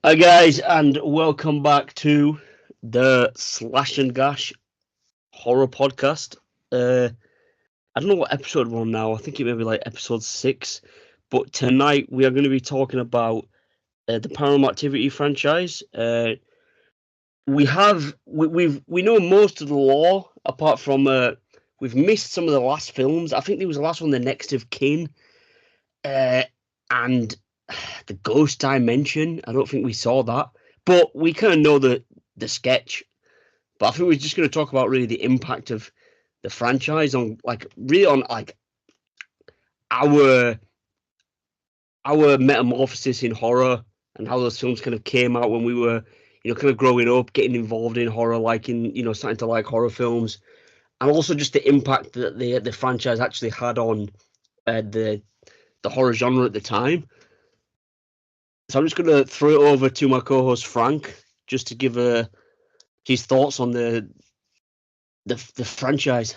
Hi guys, and welcome back to the Slash and Gash horror podcast. I don't know what episode we're on now. I think it may be like episode 6. But tonight we are going to be talking about the Paranormal Activity franchise. We know most of the lore apart from we've missed some of the last films. I think there was the last one, The Next of Kin, uh, and the Ghost Dimension. I don't think we saw that, but we kind of know the sketch. But I think we're just going to talk about really the impact of the franchise on, like, really on like our our metamorphosis in horror and how those films kind of came out when we were, kind of growing up, getting involved in horror, liking, starting to like horror films, and also just the impact that the franchise actually had on the horror genre at the time. So I'm just going to throw it over to my co-host Frank just to give his thoughts on the franchise.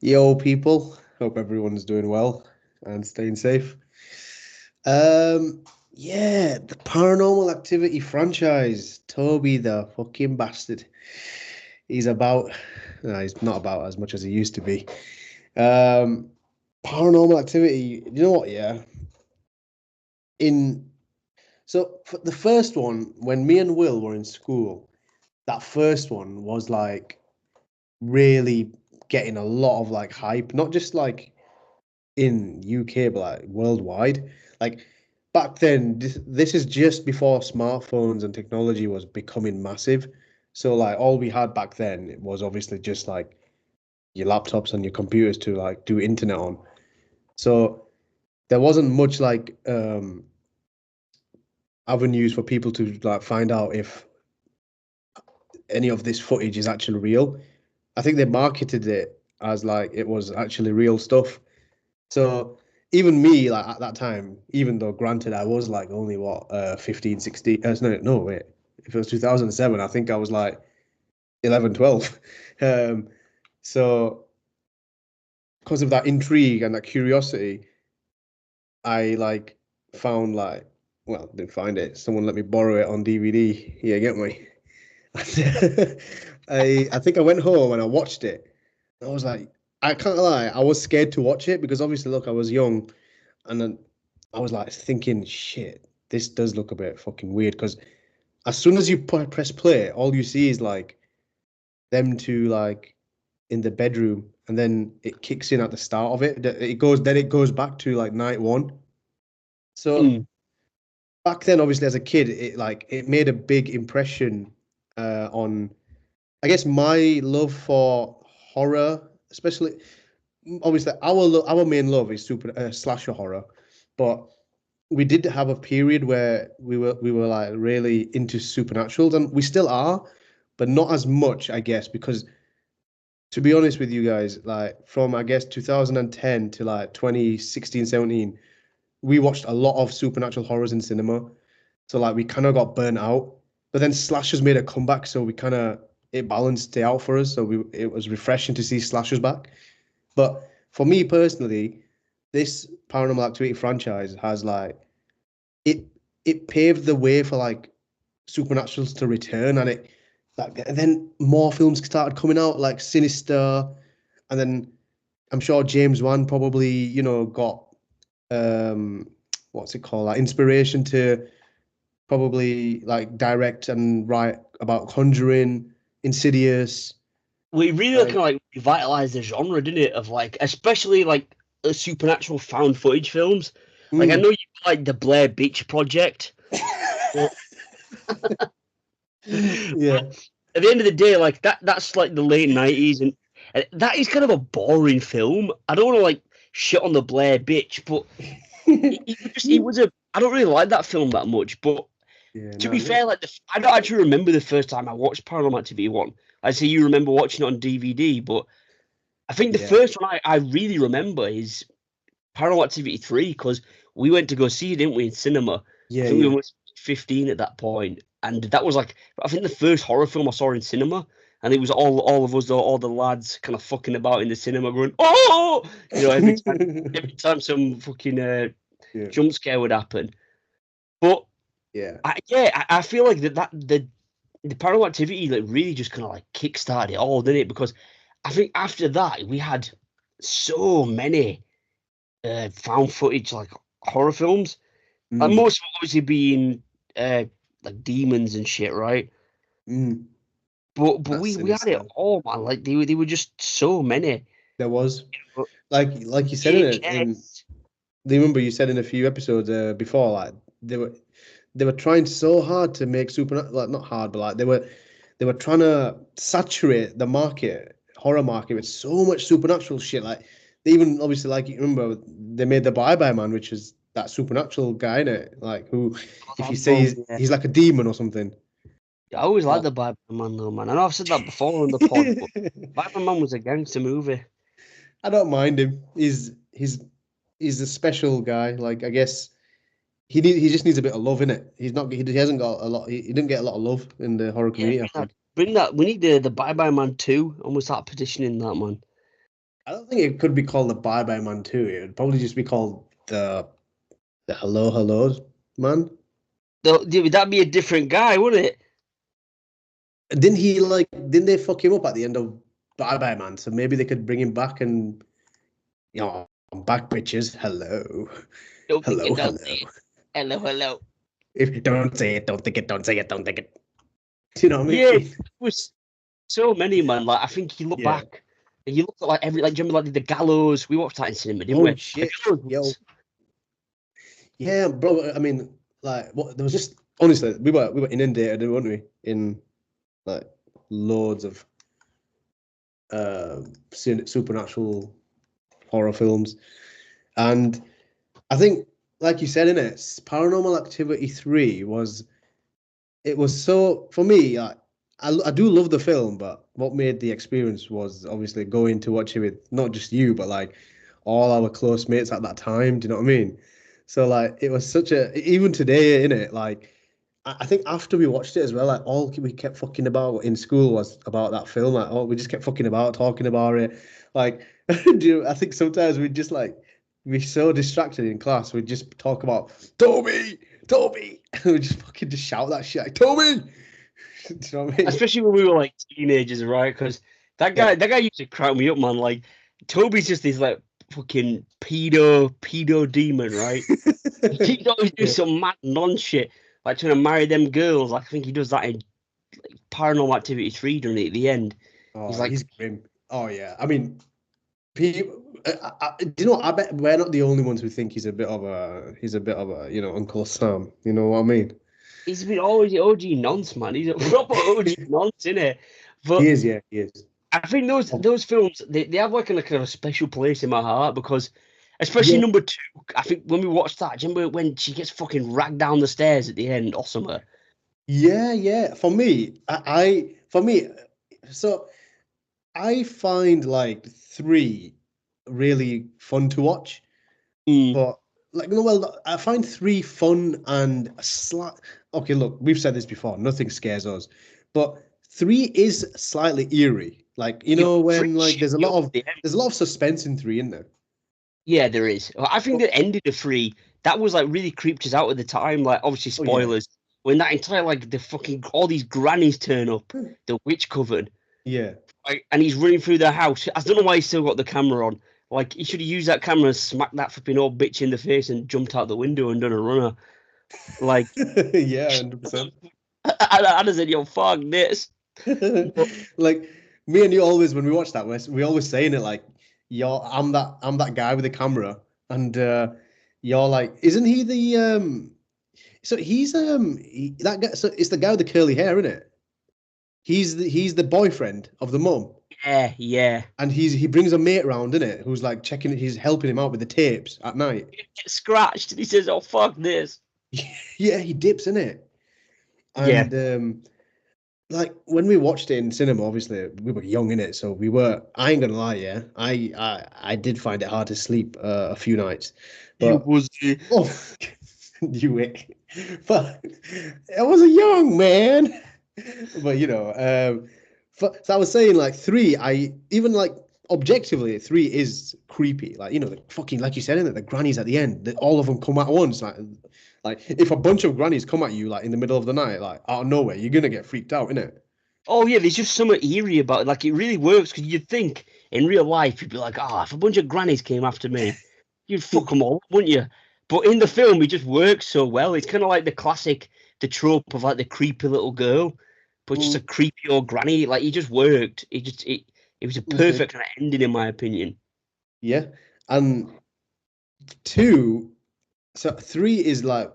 Yo, people. Hope everyone's doing well and staying safe. The Paranormal Activity franchise. Toby, the fucking bastard. He's about. No, he's not about as much as he used to be. Um, Paranormal Activity. You know what? Yeah. In for the first one, when me and Will were in school, that first one was like really getting a lot of like hype, not just like in UK, but like worldwide. Like back then, this is just before smartphones and technology was becoming massive. So like all we had back then was obviously just like your laptops and your computers to like do internet on. So there wasn't much like avenues for people to like find out if any of this footage is actually real. I think they marketed it as like it was actually real stuff. So even me, like at that time, even though granted I was like only what 15, 16, no, wait. If it was 2007, I think I was like 11, 12. Um, so because of that intrigue and that curiosity, I like found like, well, didn't find it. Someone let me borrow it on DVD. Yeah, get me. I think I went home and I watched it. I was like, I can't lie, I was scared to watch it because obviously, look, I was young. And then I was like thinking, shit, this does look a bit fucking weird. Because as soon as you press play, all you see is like them two like in the bedroom, and then it kicks in at the start of it. It goes back to like night one. So Mm. back then, obviously, as a kid, it made a big impression on, I guess, my love for horror, especially obviously our main love is super slasher horror, but we did have a period where we were like really into supernaturals, and we still are, but not as much, I guess, because to be honest with you guys, like from I guess 2010 to like 2016, 17, we watched a lot of supernatural horrors in cinema. So like we kind of got burnt out. But then slashers made a comeback, so we kind of it balanced it out for us. So we it was refreshing to see slashers back. But for me personally, this Paranormal Activity franchise has like it it paved the way for like supernaturals to return, and it like and then more films started coming out like Sinister, and then I'm sure James Wan probably got um what's it called, like inspiration to probably like direct and write about Conjuring, Insidious. We really kind Like of like revitalized the genre, didn't it? Of like, especially like supernatural found footage films. Like, I mm. know you like the Blair Beach Project, but, Yeah. but at the end of the day, like that's like the late 90s, and that is kind of a boring film. I don't want to like shit on the Blair Bitch, but it was a. I don't really like that film that much, but Yeah, to no, be no. fair, like I don't actually remember the first time I watched Paranormal Activity 1. I say you remember watching it on DVD, but I think the Yeah. first one I really remember is Paranormal Activity 3 because we went to go see it, didn't we, in cinema? I Yeah, think we yeah. were 15 at that point, and that was like I think the first horror film I saw in cinema, and it was all of us, all the lads, kind of fucking about in the cinema, going oh, every time some fucking Yeah. jump scare would happen. But Yeah. I feel like the Paranormal Activity like really just kind of like kickstarted it all, didn't it? Because I think after that we had so many found footage like horror films. Like Mm. most of them obviously being like demons and shit, right? Mm. But That's we had it sinister. all, man. Like they were just so many. There was, But like you said in it, in VHS, do you remember you said in a few episodes before, like they were trying so hard to make super, like not hard, but like they were trying to saturate the market, horror market, with so much supernatural shit. Like they even obviously, like you remember, they made the Bye Bye Man, which is that supernatural guy in it, like who, if you that say one, yeah. he's like a demon or something. I always liked Like, the Bible Man though, man. I know I've said that before on the pod, but Bible Man was a gangster movie. I don't mind him. He's a special guy. Like I guess he just needs a bit of love in it. He hasn't got a lot. He didn't get a lot of love in the horror Yeah, community, I think. bring that. We need the Bye Bye Man 2, and we'll start petitioning that, man. I don't think it could be called the Bye Bye Man too. It would probably just be called the Hello Hello Man. Would that be a different guy, wouldn't it? Didn't they fuck him up at the end of Bye Bye Man? So maybe they could bring him back and I'm back, bitches. Hello, Don't think hello, it, don't hello. say it. Hello, hello. If you don't say it, don't think it. Don't say it. Don't think it. Do you know what I Yeah, it mean? was so many, man. Like I think you look Yeah. back and you look at like do you remember like the Gallows? We watched that in cinema, didn't Oh we? The shit, Gallows yo. was, Yeah, bro. I mean, like, what? There was just honestly, we were inundated, weren't we? In like loads of supernatural horror films, and I think, like you said in it, Paranormal Activity 3 was, it was so for me. I do love the film, but what made the experience was obviously going to watch it with not just you, but like all our close mates at that time. Do you know what I mean? So like it was such a, even today in it, like I think after we watched it as well, like all we kept fucking about in school was about that film. Like, oh, we just kept fucking about talking about it. Like, I think sometimes we just like we're so distracted in class, we just talk about Toby, Toby, and we just fucking just shout that shit like Toby. Do you know what I mean? especially when we were like teenagers, right? Because Yeah. that guy used to crack me up, man. Like Toby's just this like fucking pedo demon, right? He always do Yeah. some mad non shit, like trying to marry them girls. Like, I think he does that in Paranormal Activity 3, doesn't he, at the end? He's Oh, like, he's grim. Oh yeah. I mean, people. Do you know? I bet we're not the only ones who think he's a bit of a Uncle Sam. You know what I mean? he's been always OG nonce, man. He's a proper OG nonce, innit? He But is. Yeah, he is. I think those films they have like a kind of a special place in my heart because, especially Yeah, number two. I think when we watched that, do you remember when she gets fucking ragged down the stairs at the end or something? yeah, yeah. For me, for me, so I find like three really fun to watch, Mm, but like no, well, I find three fun and slight. Okay, look, we've said this before. Nothing scares us, but three is slightly eerie. Like yo, when like shit there's a me lot up of at the end. there's a lot of suspense in three, isn't there? Yeah, there is. I think Oh, the ending of three that was like really creeped us out at the time. Like obviously oh yeah, spoilers when that entire like the fucking all these grannies turn up, the witch coven, yeah. like, and he's running through their house. I don't know why he's still got the camera on. Like he should have used that camera and smacked that flipping old bitch in the face and jumped out the window and done a runner. Like Yeah, 100%. I just said, yo, fuck this. But Like me and you always when we watch that, we always saying it like, "You're I'm that guy with the camera," and you're like, "Isn't he the So that guy. So it's the guy with the curly hair, isn't it? He's the boyfriend of the mum, yeah, yeah. and he brings a mate round, isn't it? Who's like checking, he's helping him out with the tapes at night. He gets scratched and he says, oh, fuck this. Yeah, he dips in it, Yeah. and like when we watched it in cinema, obviously we were young in it, so we were. I ain't gonna lie, yeah, I did find it hard to sleep a few nights, You but was oh, you it, but I was a young man, but so I was saying like three, I even like. objectively, 3 is creepy. Like, the fucking, like you said, in it, the grannies at the end, all of them come at once. Like if a bunch of grannies come at you like in the middle of the night, like out of nowhere, you're gonna get freaked out, innit? Oh yeah, there's just something eerie about it. Like it really works because you'd think in real life you'd be like, if a bunch of grannies came after me, you'd fuck them all, wouldn't you? But in the film, it just works so well. It's kind of like the trope of like the creepy little girl, but just a Mm, creepy old granny. Like it just worked. It was a mhm. perfect kind of ending in my opinion. Yeah. And 2, so 3 is like,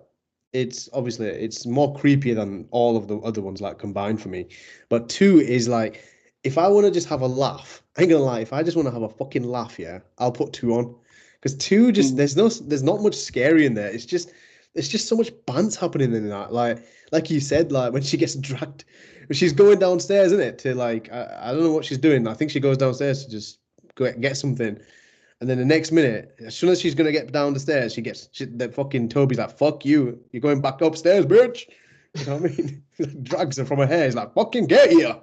it's obviously it's more creepier than all of the other ones like combined for me. But 2 is like, if I want to just have a laugh, I ain't gonna lie, if I just want to have a fucking laugh, yeah, I'll put 2 on. Because 2 just Mm. there's not much scary in there. It's just so much bants happening in that. Like you said, like when she gets dragged, when she's going downstairs, isn't it? To like I don't know what she's doing. I think she goes downstairs to just go get something. And then the next minute, as soon as she's gonna get down the stairs, the fucking Toby's like, "Fuck you! You're going back upstairs, bitch." You know what I mean? He like, drags her from her hair. He's like, "Fucking get here!"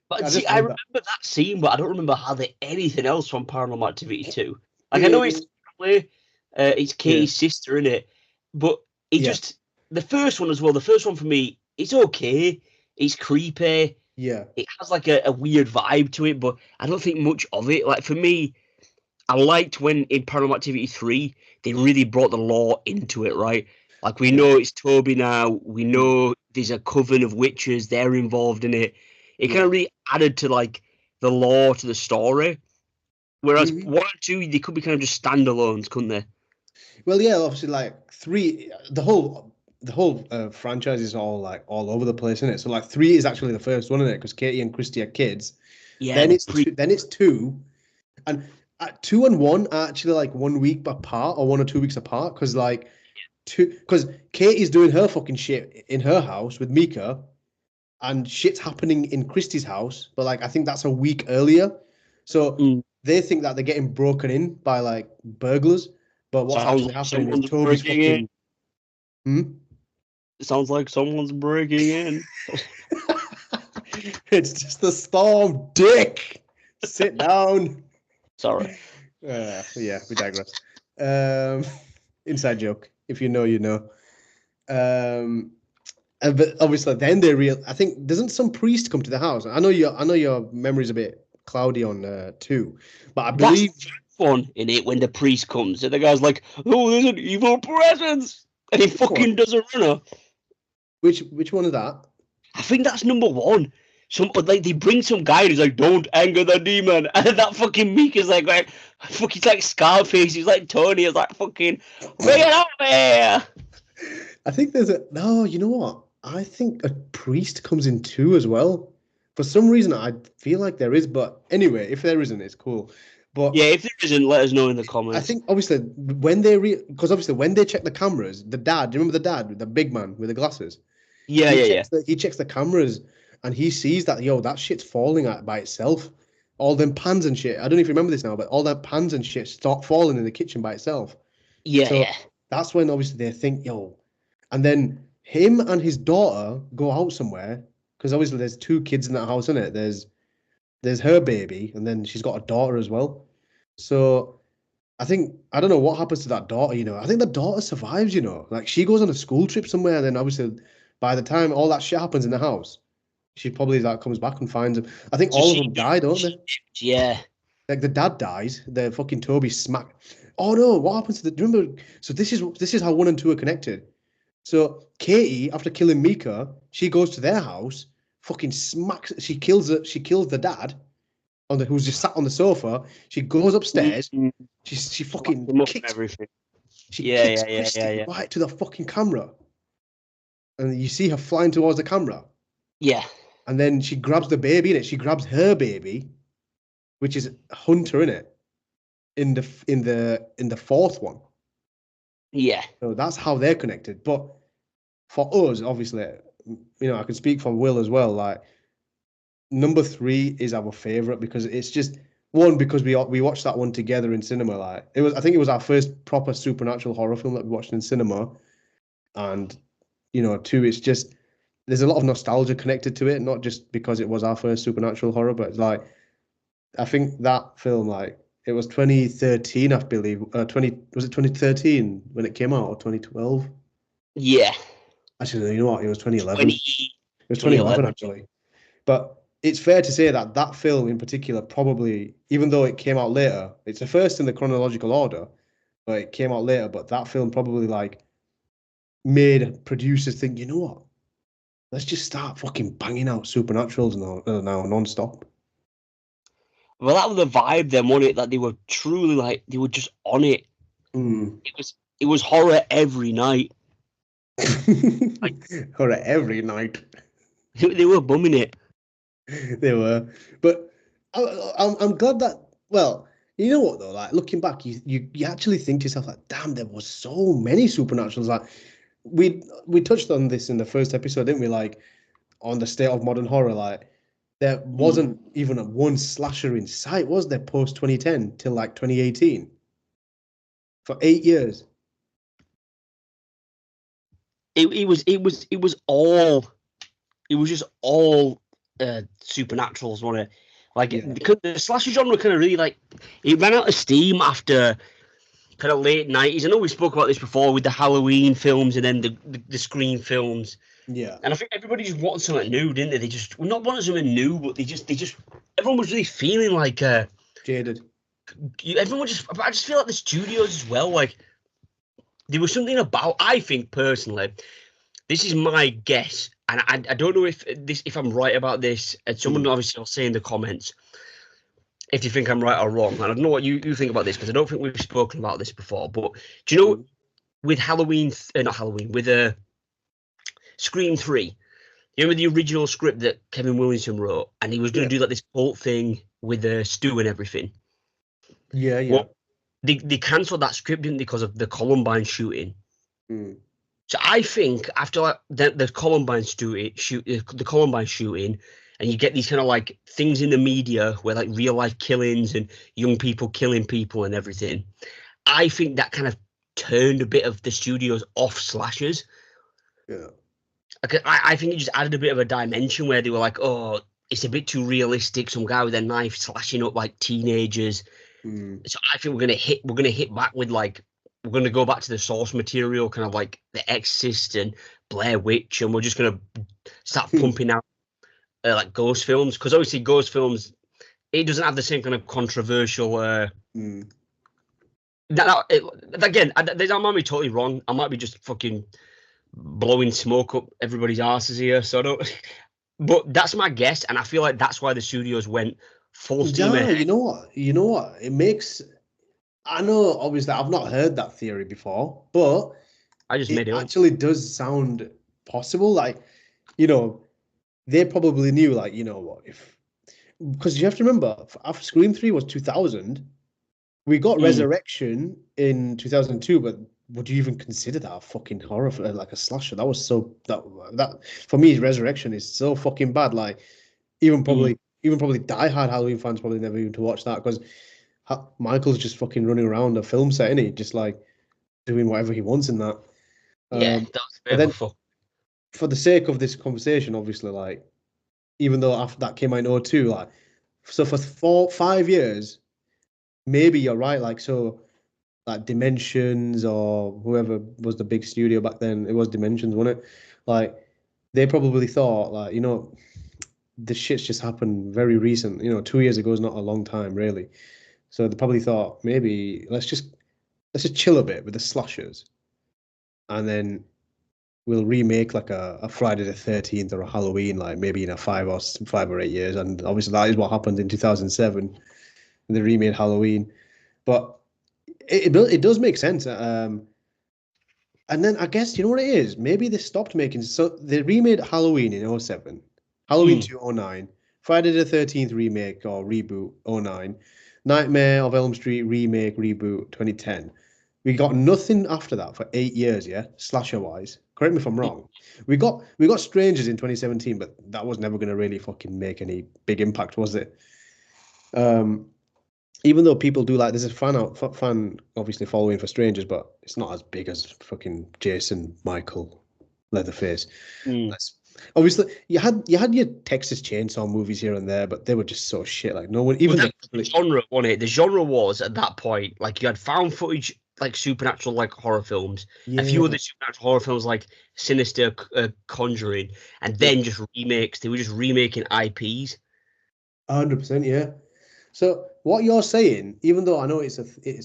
But I see, just I love that. remember that scene, but I don't remember hardly anything else from Paranormal Activity 2. Like I know Mm, it's yeah, Katie's sister in it, but it yeah, just the first one as well. The first one for me, it's okay. It's creepy. yeah. It has like a weird vibe to it, but I don't think much of it. Like for me, I liked when in Paranormal Activity 3 they really brought the law into it, right? Like we Yeah. know it's Toby now. We Mm, know there's a coven of witches. They're involved in it. It kind yeah. of really added to like the lore to the story. Whereas Mhm. 1 and 2 they could be kind of just standalones, couldn't they? Well, yeah, obviously, like 3, the whole franchise is all like all over the place, isn't it? So like 3 is actually the first one, isn't it? Because Katie and Christy are kids. Yeah, Then the it's pre. two. Then it's 2, and 2 and 1 are actually like 1 week apart or 1 or 2 weeks apart. Because Katie's doing her fucking shit in her house with Mika, and shit's happening in Christie's house, but like I think that's a week earlier. So Mm, they think that they're getting broken in by like burglars, but what's sounds actually like happening is someone's Toby's breaking in. fucking. Hmm? Sounds like someone's breaking in. It's just the storm, dick. Sit down. Sorry. Yeah, we digress. Um, inside joke. If you know, you know. Um, but obviously, then they real. I think doesn't some priest come to the house? I know your memory's a bit cloudy on 2, but I That's believe the first one in it when the priest comes and the guy's like, "Oh, there's an evil presence," and he which one? fucking does a runner. Which one is that? I think that's number one. Some like they bring some guy who's like, "Don't anger the demon," and then that fucking Meek is like, fuck, he's like Scarface, he's like Tony, he's like fucking, bring it out there. I think there's a no. You know what? I think a priest comes in 2 as well. For some reason, I feel like there is, but anyway, if there isn't, it's cool. But Yeah, if there isn't, let us know in the I comments. think obviously when they because obviously when they check the cameras, the dad, do you remember the dad, the big man with the glasses? Yeah, He yeah, yeah, checks the cameras and he sees that that shit's falling out by itself. All them pans and shit. I don't know if you remember this now, but all that pans and shit start falling in the kitchen by itself. yeah, So yeah, that's when obviously they think, and then him and his daughter go out somewhere because obviously there's 2 kids in that house, isn't it? There's her baby and then she's got a daughter as well. So I don't know what happens to that daughter, I think the daughter survives, like she goes on a school trip somewhere, and then obviously by the time all that shit happens in the house, she probably like comes back and finds him. I think so all of them die, don't she they? yeah, Like the dad dies, the fucking Toby smack. Oh no, what happens to the do you remember? So this is how 1 and 2 are connected. So Katie, after killing Mika, she goes to their house, fucking smacks, she kills the dad who's just sat on the sofa. She goes upstairs, mm, she lock fucking him up and kicks everything. She Yeah, kicks yeah, yeah, yeah, Christy yeah, right to the fucking camera, and you see her flying towards the camera. yeah, And then she grabs the baby in it. She grabs her baby, which is Hunter in it, in the fourth one. yeah. So that's how they're connected. But for us, obviously, I can speak for Will as well. Like number 3 is our favorite because it's just one because we watched that one together in cinema. Like I think it was our first proper supernatural horror film that we watched in cinema, and 2, it's just there's a lot of nostalgia connected to it, not just because it was our first supernatural horror, but it's like I think that film, like, it was 2013, I believe. 2013 when it came out, or 2012? Yeah, Actually, you know what? It was 2011. 20, It was 2011, 2011. actually. But it's fair to say that that film in particular, probably, even though it came out later, it's the first in the chronological order, but it came out later. But that film probably like made producers think, you know what? Let's just start fucking banging out supernaturals now non-stop. Well, that was the vibe then, wasn't it? That they were truly like they were just on it. Mm. It was horror every night. Like Horror every night. they were bumming it. They were, but I'm glad that. Well, you know what though? Like looking back, you actually think to yourself like, damn, there was so many supernaturals. Like we touched on this in the first episode, didn't we? Like on the state of modern horror, like there Mm. wasn't even a one slasher in sight, was there? Post 2010 till like 2018 for 8 years. It was just all supernaturals, wasn't it? Like Yeah, because the slasher genre kind of really like it ran out of steam after kind of late nineties. I know we spoke about this before with the Halloween films and then the Scream films. yeah, And I think everybody just wanted something new, didn't they? They just well, not wanted something new, but they just everyone was really feeling like jaded. everyone just. I just feel like the studios as well. Like there was something about. I think personally, this is my guess, and I don't know if I'm right about this. And someone Mm, obviously will say in the comments if you think I'm right or wrong. And I don't know what you think about this because I don't think we've spoken about this before. But do you know mm. with Halloween, not Halloween, with Scream 3? You remember the original script that Kevin Williamson wrote, and he was going Yeah, to do like this whole thing with Stu and everything. yeah, yeah. Well, they cancelled that script didn't they, because of the Columbine shooting. Mm, So I think after like, the Columbine the Columbine shooting, and you get these kind of like things in the media where like real life killings and young people killing people and everything. I think that kind of turned a bit of the studios off slashers. yeah. I think it just added a bit of a dimension where they were like, oh, it's a bit too realistic. Some guy with a knife slashing up like teenagers. Mm. So I think we're gonna hit back with like we're gonna go back to the source material, kind of like The Exorcist and Blair Witch, and we're just gonna start pumping out like ghost films because obviously ghost films it doesn't have the same kind of controversial. Mm. Again, that might be totally wrong. I might be just fucking blowing smoke up everybody's asses here. So I don't. But that's my guess, and I feel like that's why the studios went full steam Yeah, ahead. you know what? You know what? It makes. I know, obviously, I've not heard that theory before, but I just it made it up. actually does sound possible. Like, you know, they probably knew, like, you know what, if because you have to remember, after Scream 3 was 2000, we got Mm, Resurrection in 2002, but would you even consider that a fucking horror, like a slasher? That was so that for me, Resurrection is so fucking bad. Like, even mm. probably even probably diehard Halloween fans probably never even to watch that because Michael's just fucking running around a film set, isn't he? Just like doing whatever he wants in that. Yeah, Um, that was a bit but of a then, fuck. for the sake of this conversation, obviously, like even though after that came out in '02, like so for 5 years, maybe you're right. Like so, like Dimensions or whoever was the big studio back then, it was Dimensions, wasn't it? Like they probably thought, like this shit's just happened very recent. 2 years ago is not a long time, really. So they probably thought maybe let's just chill a bit with the slashers, and then we'll remake like a Friday the 13th or a Halloween, like maybe in a 5 or 8 years. And obviously that is what happened in 2007. They remade Halloween, but it does make sense. And then I guess you know what it is. Maybe they stopped making. So they remade Halloween in '07, Halloween Mm. 2 '09, Friday the 13th remake or reboot '09, Nightmare of Elm Street remake reboot 2010. We got nothing after that for 8 years. Yeah, slasher wise. Correct me if I'm wrong. We got Strangers in 2017, but that was never going to really fucking make any big impact, was it? Um, Even though people do like, there's a fan obviously following for Strangers, but it's not as big as fucking Jason, Michael, Leatherface. Mm. Let's Obviously, you had your Texas Chainsaw movies here and there, but they were just so shit. Like no one, But even that the was the public. genre, wasn't it? The genre was at that point like you had found footage, like supernatural, like horror films, a few Yeah, other supernatural horror films like Sinister, Conjuring, and yeah, then just remakes. They were just remaking IPs. 100%. Yeah. So what you're saying, even though I know it's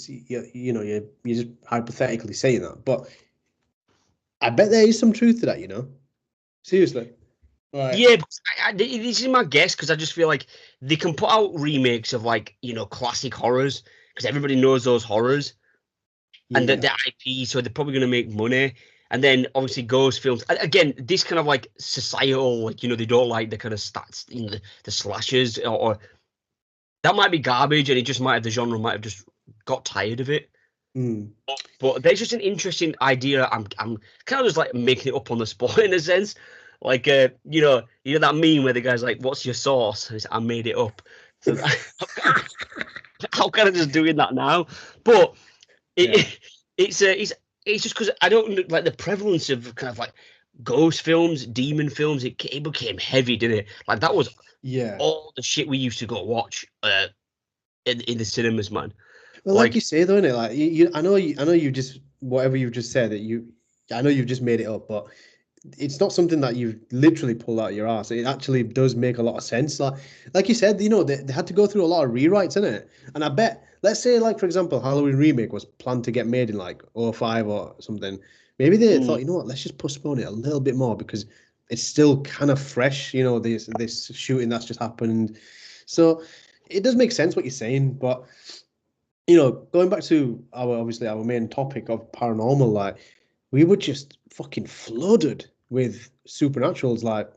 you're just hypothetically saying that, but I bet there is some truth to that. Seriously. Right. Yeah, because this is my guess because I just feel like they can put out remakes of like classic horrors because everybody knows those horrors and that Yeah. the IP, so they're probably going to make money. And then obviously ghost films. Again, this kind of like societal, like they don't like the kind of stats, the slashers, or that might be garbage, and it just might have the genre might have just got tired of it. Mm. But there's just an interesting idea. I'm kind of just like making it up on the spot in a sense. Like that meme where the guy's like, "What's your sauce?" And it's, I made it up. So I'm kind of just doing that now. But Yeah. it it's just because I don't like the prevalence of kind of like ghost films, demon films. It became heavy, didn't it? Like that was Yeah. all the shit we used to go watch in the cinemas, man. Well, like you Like say, though, innit? Like I know you just whatever you've just said that I know you've just made it up, but it's not something that you've literally pulled out of your ass. It actually does make a lot of sense. Like you said, they had to go through a lot of rewrites, innit? And I bet, let's say, like for example, Halloween remake was planned to get made in like '05 or something. Maybe they mm, thought, let's just postpone it a little bit more because it's still kind of fresh, this shooting that's just happened. So it does make sense what you're saying, but going back to our main topic of paranormal, like we were just fucking flooded with supernaturals, like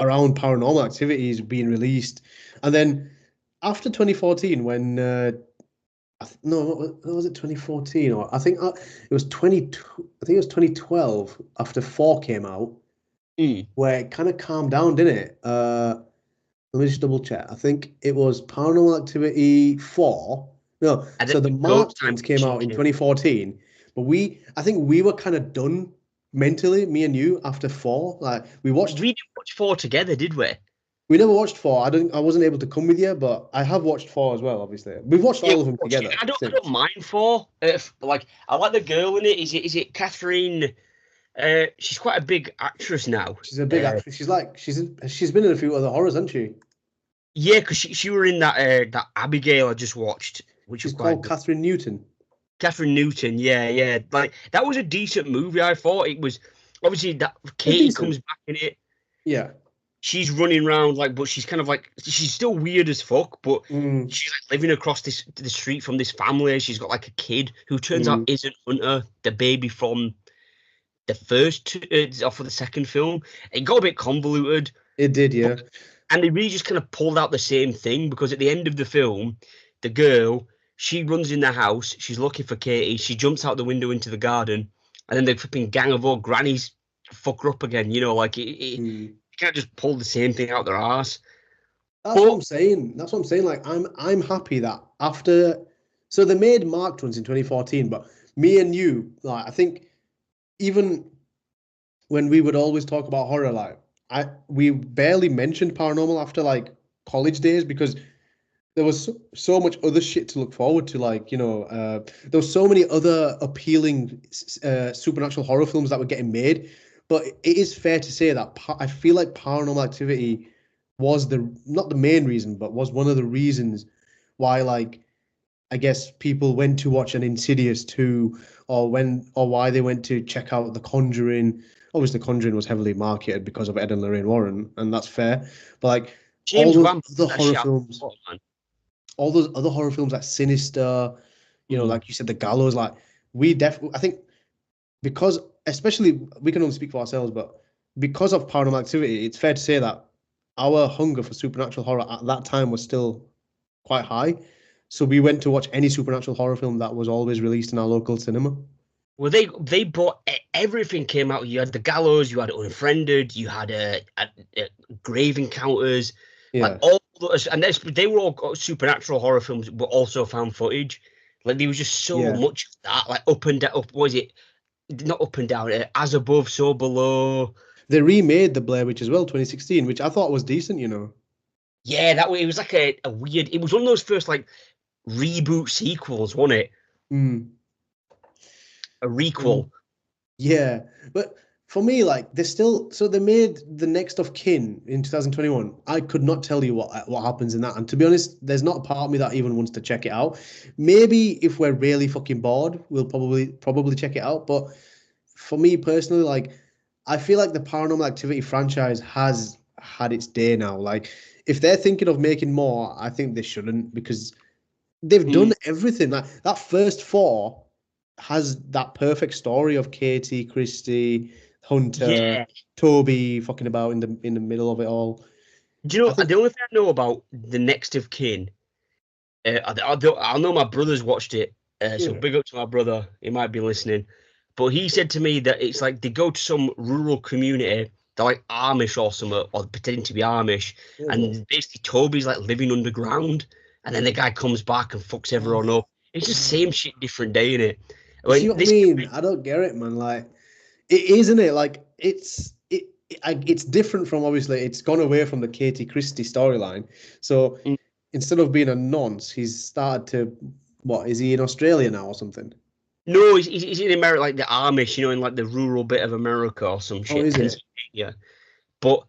around paranormal activities being released, and then after 2014, when no, what was it 2014 or I think it was 20. I think it was 2012 after four came out, mm. where it kind of calmed down, didn't it? Let me just double check. I think it was Paranormal Activity 4. No, And then so the the ghost Marked ones came dimension out in came. 2014, but I think we were kind of done mentally, me and you, after 4. Like We didn't watch four together, did we? we never watched 4. I wasn't able to come with you, but I have watched 4 as well, obviously. We've watched Yeah, all of them watched it. together I don't since. mind four. Like I like the girl in it. Is it Catherine? She's quite a big actress now. She's a big actress. She's been in a few other horrors, hasn't she? Yeah, because she were in that Abigail I just watched, which was She's quite called good. Catherine Newton. Catherine Newton, yeah, yeah. Like that was a decent movie. I thought it was obviously that It's Katie decent. comes back in it. Yeah. She's running around like, but she's kind of like she's still weird as fuck, but Mm, she's like living across the street from this family. She's got like a kid who turns out mm. isn't Hunter, the baby from the first or for the second film. It got a bit convoluted, It did, but yeah. and they really just kind of pulled out the same thing because at the end of the film, the girl she runs in the house, she's looking for Katie, she jumps out the window into the garden, and then the flipping gang of old grannies fuck her up again. Like it Mm. you can't just pull the same thing out their ass. That's what But I'm saying. That's what I'm saying. Like I'm happy that after so they made marked ones in 2014, but me and you, like I think even when we would always talk about horror, like we barely mentioned paranormal after like college days because there was so much other shit to look forward to. Like, there was so many other appealing supernatural horror films that were getting made. But it is fair to say that I feel like Paranormal Activity was not the main reason, but was one of the reasons why, like, I guess people went to watch an Insidious 2 or why they went to check out The Conjuring. Obviously, The Conjuring was heavily marketed because of Ed and Lorraine Warren, and that's fair. But like all James those Wan other put that horror shit out films, before, man. all those other horror films like Sinister, Mm. like you said, The Gallows, like we definitely, I think because, especially, we can only speak for ourselves, but because of Paranormal Activity, it's fair to say that our hunger for supernatural horror at that time was still quite high. So we went to watch any supernatural horror film that was always released in our local cinema. Well, they brought everything came out. You had the Gallows, you had Unfriended, you had Grave Encounters, like Yeah, all those, and they were all supernatural horror films, but also found footage. Like there was just so yeah, much of that, like up and down. Up was it not up and down? As above, so below. They remade the Blair Witch as well, 2016, which I thought was decent, you know. Yeah, that way it was like a weird. It was one of those first like reboot sequels, wasn't it? Mm. A Um, requel. yeah, but for me, like they still, so they made the next of Kin in 2021. I could not tell you what happens in that, and to be honest, there's not a part of me that even wants to check it out. Maybe if we're really fucking bored, we'll probably check it out. But for me personally, like I feel like the Paranormal Activity franchise has had its day now. Like if they're thinking of making more, I think they shouldn't because they've done Mm, everything. Like that first four has that perfect story of Katie, Christie, Hunter, yeah. Toby fucking about in the middle of it all. Do you I know think the only thing I know about the next of kin? I know my brother's watched it, so yeah. big up to my brother. He might be listening, but he said to me that it's like they go to some rural community, they're like Amish or something, or pretending to be Amish, Oh, and basically Toby's like living underground, and then the guy comes back and fucks everyone up. It's just same oh. shit, different day, innit? I You see mean, what I this, mean? I don't get it, man. Like it isn't it? Like it's different from obviously it's gone away from the Katie Christie storyline. So instead of being a nonce, he's started to what is he in Australia now or something? no, he's in America, like the Amish, in like the rural bit of America or some Oh, shit, is it? Pennsylvania. But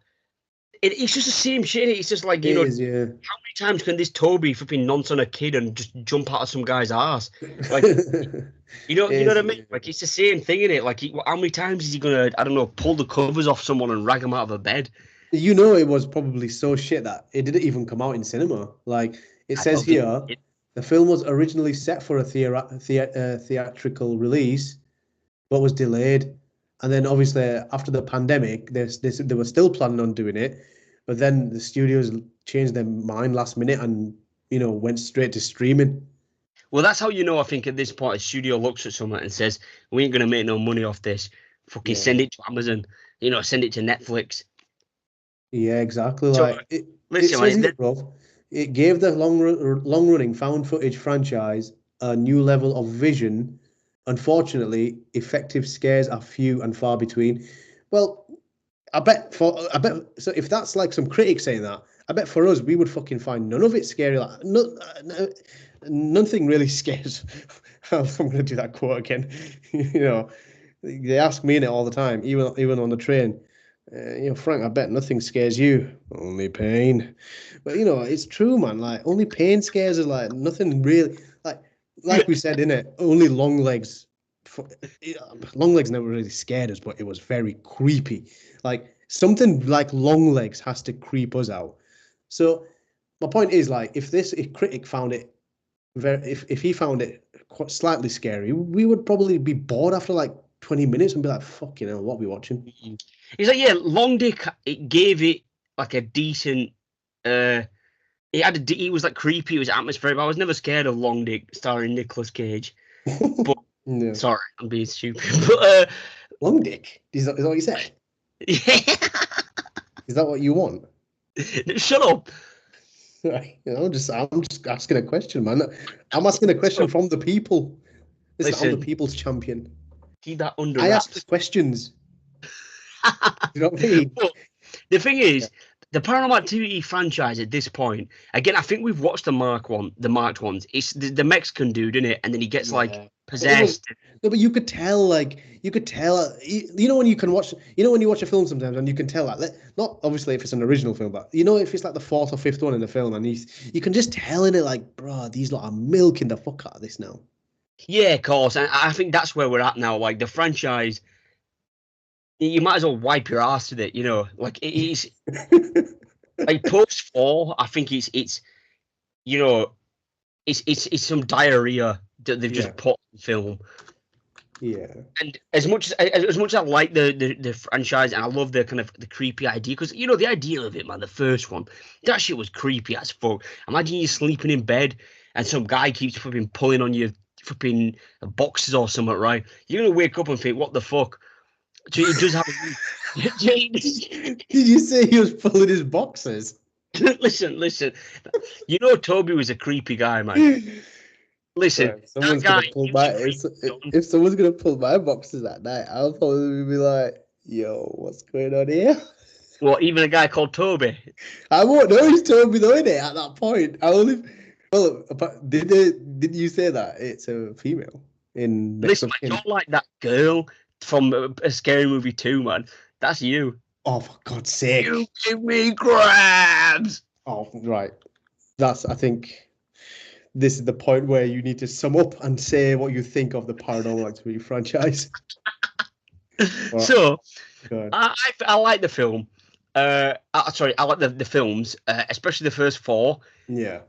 it's just the same shit. It's just like, It is, yeah. how many times can this Toby flipping nonce on a kid and just jump out of some guy's ass? Like, It you know is, what I mean? yeah. Like, it's the same thing, in it. Like, how many times is he gonna, I don't know, pull the covers off someone and rag them out of a bed? You know, it was probably so shit that it didn't even come out in cinema. Like it I says don't think here, it. the film was originally set for a theatrical release, but was delayed. And then obviously after the pandemic, they were still planning on doing it, but then the studios changed their mind last minute and went straight to streaming. Well, that's how you know. I think at this point, a studio looks at someone and says, "We ain't gonna make no money off this. Fucking Yeah, send it to Amazon. Send it to Netflix." yeah, exactly. So, Like it listen, says mate. here, bro. It gave the long running found footage franchise a new level of vision. Unfortunately, effective scares are few and far between. Well, I bet so if that's like some critics saying that, I bet for us we would fucking find none of it scary. Like nothing really scares. I'm gonna do that quote again. You know, they ask me in it all the time, even on the train. Frank, I bet nothing scares you. Only pain. But it's true, man. Like only pain scares us. Like nothing really. Like we said in it, only long legs. For, long legs never really scared us, but it was very creepy. Like something like long legs has to creep us out. So my point is like if critic found it if he found it quite slightly scary, we would probably be bored after like 20 minutes and be like, fucking hell, what are we watching? He's like, yeah, Long Dick. It gave it like a decent. uh he was like creepy. It was atmospheric. But I was never scared of Long Dick starring Nicolas Cage. But Yeah. sorry, I'm being stupid. But Long dick. Is that what you said? yeah, Is that what you want? shut up. Right. I'm just asking a question, man. I'm asking a question from the people. Listen, I'm the Listen, people's champion. keep that under I ask the wraps. questions. You know what I mean? But the thing Yeah. is, the Paranormal Activity franchise at this point, again, I think we've watched the marked ones. It's the Mexican dude, in it, and then he gets like Yeah. But it was possessed. no, but you could tell, like, you could tell, when you can watch, when you watch a film sometimes and you can tell, like, not obviously if it's an original film, but if it's like the fourth or fifth one in the film and you can just tell in it, like, bro, these lot are milking the fuck out of this now. Yeah, of course, and I think that's where we're at now. Like the franchise, you might as well wipe your ass with it. Like it is like post four. I think it's you know it's some diarrhea that they've Yeah, just put in film. yeah, And as much as I like the franchise and I love the kind of the creepy idea, because the idea of it, man, the first one, that shit was creepy as fuck. Imagine you sleeping in bed and some guy keeps flipping pulling on your flipping boxes or something, right? You're gonna wake up and think, what the fuck? So it does have Did you say he was pulling his boxes? listen. Toby was a creepy guy, man. Listen, Right, if that someone's guy gonna pull used my to creep me on. if someone's gonna pull my boxes at night, I'll probably be like, Yo, what's going on here? Well, even a guy called Toby. I won't know he's told me though, innit? At that point, I only. Well, did you say that it's a female in Next Listen, of man, Kin? you're like that girl from a scary movie too, man. That's you. Oh, for God's You sake! give me crabs. Oh, right. That's. I think this is the point where you need to sum up and say what you think of the Paranormal Activity franchise. Or, So God. I like the film. Sorry, I like the films, especially the first four. Yeah.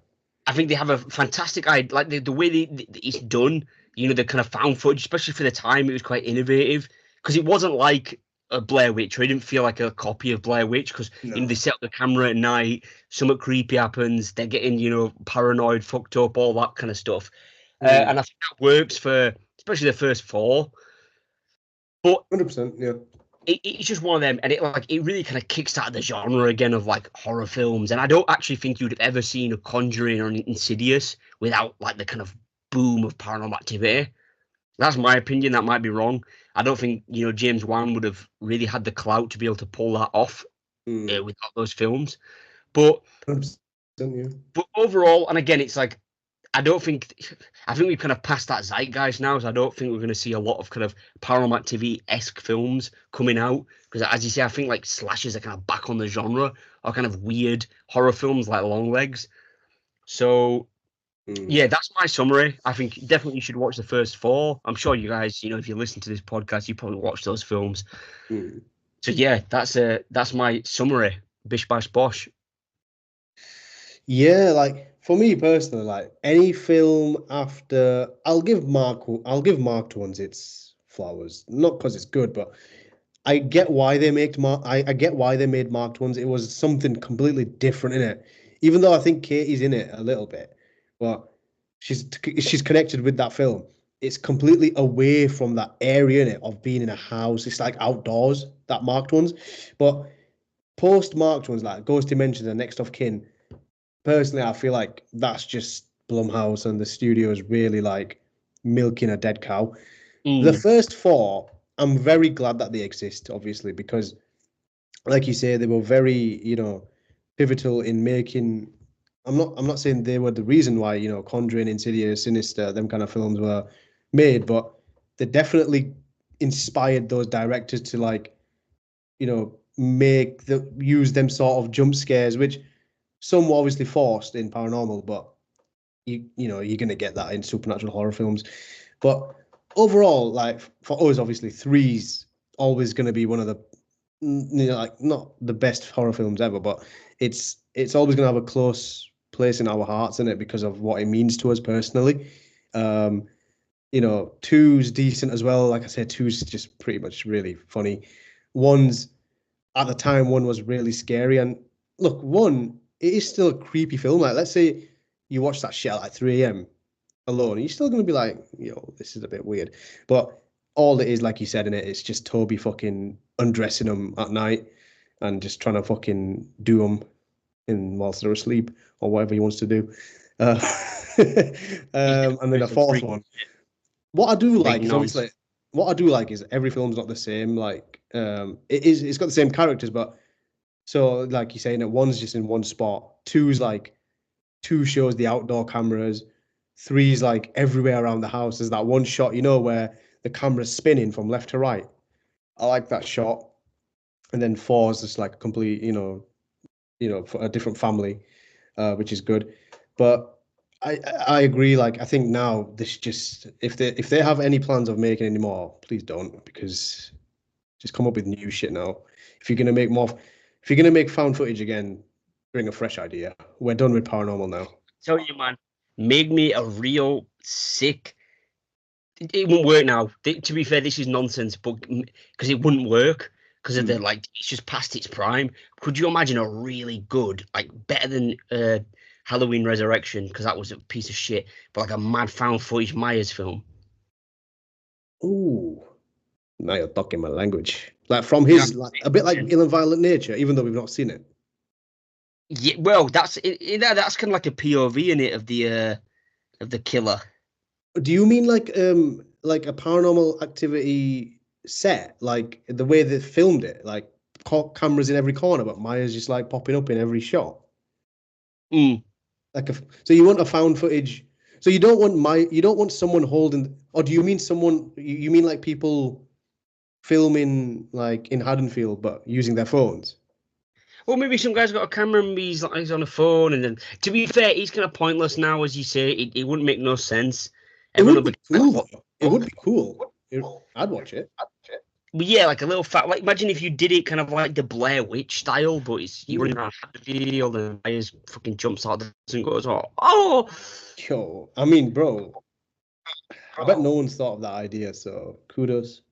I think they have a fantastic idea, like the way it's done. You know, the kind of found footage, especially for the time, it was quite innovative because it wasn't like a Blair Witch, or it didn't feel like a copy of Blair Witch because they No. set up the camera at night, something creepy happens, they're getting paranoid, fucked up, all that kind of stuff, and I think that works for especially the first four. But 100%. Yeah. it's just one of them, and it really kind of kickstarted the genre again of like horror films. And I don't actually think you'd have ever seen a Conjuring or an Insidious without like the kind of boom of Paranormal Activity. That's my opinion. That might be wrong. I don't think James Wan would have really had the clout to be able to pull that off without those films. But 100%. Yeah. overall, and again, it's like I think we've kind of passed that zeitgeist now, so I don't think we're going to see a lot of kind of Paranormal Activity-esque films coming out because, as you say, I think like slashers are kind of back on the genre or kind of weird horror films like Longlegs. So yeah, that's my summary. I think definitely you should watch the first four. I'm sure you guys, if you listen to this podcast, you probably watch those films. So yeah, that's my summary. Bish bash bosh. Yeah, like for me personally, like any film after I'll give Marked ones its flowers. Not because it's good, but I get why they made I get why they made Marked ones. It was something completely different in it. Even though I think Katie's in it a little bit, but she's connected with that film. It's completely away from that area in it of being in a house. It's like outdoors, that Marked ones. But post Marked ones like Ghost Dimensions and Next of Kin, personally, I feel like that's just Blumhouse and the studios really like milking a dead cow. The Mm, first four, I'm very glad that they exist, obviously, because like you say, they were very, pivotal in making. I'm not saying they were the reason why, Conjuring, Insidious, Sinister, them kind of films were made, but they definitely inspired those directors to like, use them sort of jump scares, which some were obviously forced in paranormal, but you're gonna get that in supernatural horror films. But overall, like for us, obviously three's always gonna be one of the like not the best horror films ever, but it's always gonna have a close place in our hearts in it because of what it means to us personally. Um, two's decent as well. Like I said, two's just pretty much really funny. One's at the time one was really scary. And look, one, it is still a creepy film. Like, let's say you watch that shit at like 3 a.m. alone, you're still gonna be like, this is a bit weird. But all it is, like you said in it, it's just Toby fucking undressing them at night and just trying to fucking do them in whilst they're asleep or whatever he wants to do. Uh, yeah, and then the some fourth freak one. What I do big like is obviously nonsense. what I do like is every film's not the same. Like it's got the same characters, but so like you're saying, one's just in one spot. Two's like two shows the outdoor cameras. Three's like everywhere around the house. There's that one shot, where the camera's spinning from left to right. I like that shot. And then four's just like complete, for a different family, which is good. But I agree. Like I think now this just if they have any plans of making any more, please don't, because just come up with new shit now. If you're gonna make more, if you're gonna make found footage again, bring a fresh idea. We're done with paranormal now. Tell you, man, make me a real sick. It won't work now. To be fair, this is nonsense, but because it wouldn't work because of the like, it's just past its prime. Could you imagine a really good, like better than Halloween Resurrection because that was a piece of shit, but like a mad found footage Myers film? Ooh, now you're talking my language. Like from You know his, like a bit what like I'm saying? Ill and Violent Nature, even though we've not seen it. Yeah, well, that's kind of like a POV in it of the killer. Do you mean like a Paranormal Activity? set, like the way they filmed it, like cameras in every corner, but Maya's just like popping up in every shot. Mm. Like so you want a found footage. So you don't want someone holding, or do you mean someone? You mean like people filming like in Haddonfield, but using their phones? Well, maybe some guy's got a camera and he's on a phone, and then to be fair, he's kind of pointless now, as you say. It wouldn't make no sense. It Everyone would will be be cool though. It would be cool. I'd watch it. But yeah, like a little fat. Like imagine if you did it kind of like the Blair Witch style, but it's you running around the field and Myers fucking jumps out and goes, oh, Yo, I mean, bro, I bet no one's thought of that idea. So kudos.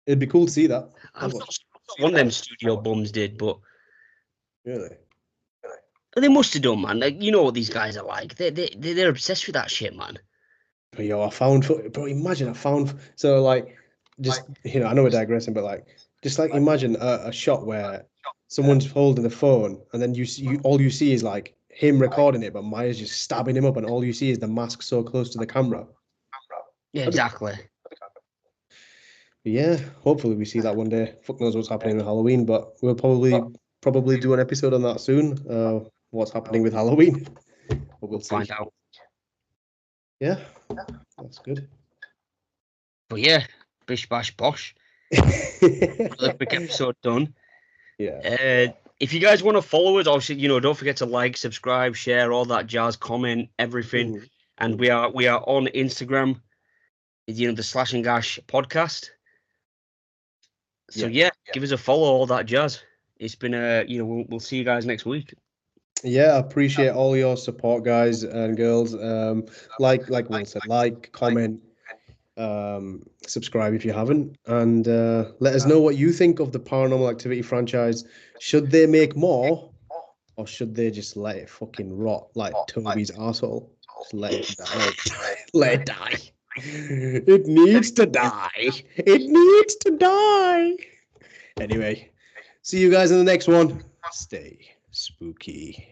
It'd be cool to see that. I'm I'd watch one of them studio bums did, but it. Really. they must have done, man. Like you know what these guys are like. They're obsessed with that shit, man. But yo, I found footage. Bro, imagine I found. So like, just I know we're digressing, but like, just like imagine a shot where someone's holding the phone, and then all you see is like him recording it, but Maya's just stabbing him up, and all you see is the mask so close to the camera. Yeah, exactly. Yeah, hopefully we see that one day. Fuck knows what's happening with Halloween, but we'll probably do an episode on that soon. What's happening with Halloween? But we'll see. Find out. Yeah, that's good. But yeah, bish bash bosh. Another quick episode done. Yeah. If you guys want to follow us, obviously, don't forget to like, subscribe, share, all that jazz, comment, everything. Mhm. And we are on Instagram, the Slash and Gash podcast. So yeah, give us a follow, all that jazz. It's been we'll see you guys next week. Yeah, I appreciate all your support, guys and girls. Like Will said, like, comment, subscribe if you haven't, and let us know what you think of the Paranormal Activity franchise. Should they make more, or should they just let it fucking rot like Toby's asshole? Just let it die. Let it die. It needs to die. It needs to die. Anyway, see you guys in the next one. Stay spooky.